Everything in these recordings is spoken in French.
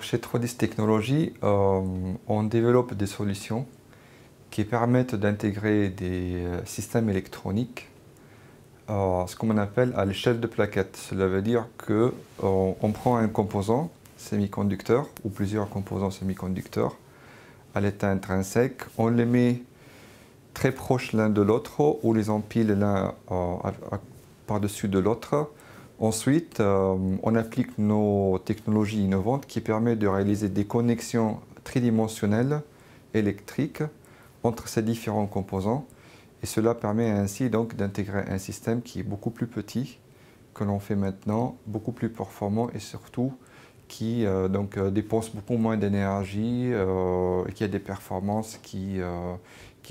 Chez 3DIS Technologies, on développe des solutions qui permettent d'intégrer des systèmes électroniques, ce qu'on appelle à l'échelle de plaquettes. Cela veut dire qu'on prend un composant semi-conducteur ou plusieurs composants semi-conducteurs à l'état intrinsèque, on les met très proches l'un de l'autre ou les empile l'un par-dessus de l'autre. Ensuite, on applique nos technologies innovantes qui permettent de réaliser des connexions tridimensionnelles électriques entre ces différents composants. Et cela permet ainsi donc d'intégrer un système qui est beaucoup plus petit que l'on fait maintenant, beaucoup plus performant et surtout qui dépense beaucoup moins d'énergie et qui a des performances qui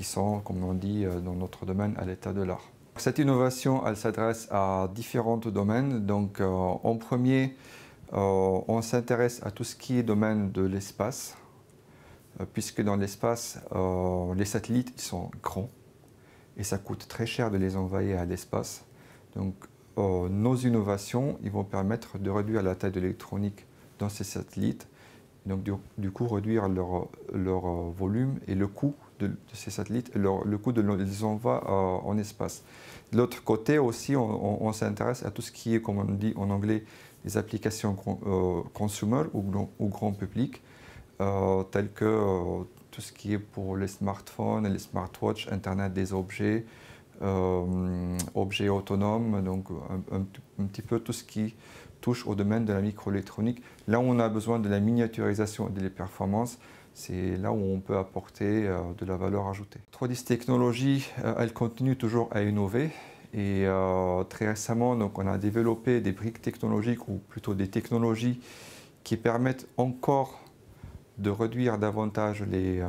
sont, comme on dit dans notre domaine, à l'état de l'art. Cette innovation, elle s'adresse à différents domaines. Donc, en premier, on s'intéresse à tout ce qui est domaine de l'espace, puisque dans l'espace, les satellites ils sont grands et ça coûte très cher de les envoyer à l'espace. Donc, nos innovations ils vont permettre de réduire la taille de l'électronique dans ces satellites, donc du coup réduire leur volume et le coût de ces satellites, le coût de les envois en espace. De l'autre côté aussi, on s'intéresse à tout ce qui est, comme on dit en anglais, des applications consumer ou grand public, telles que tout ce qui est pour les smartphones, les smartwatches, Internet des objets, objets autonomes, donc un petit peu tout ce qui touche au domaine de la microélectronique. Là où on a besoin de la miniaturisation et des performances, c'est là où on peut apporter de la valeur ajoutée. 3DIS Technologies, elle continue toujours à innover et très récemment, donc, on a développé des briques technologiques ou plutôt des technologies qui permettent encore de réduire davantage les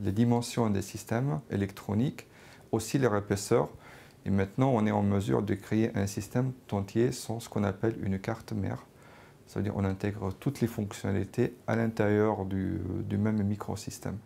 dimensions des systèmes électroniques, aussi leur épaisseur. Et maintenant, on est en mesure de créer un système entier sans ce qu'on appelle une carte mère. C'est-à-dire qu'on intègre toutes les fonctionnalités à l'intérieur du même microsystème.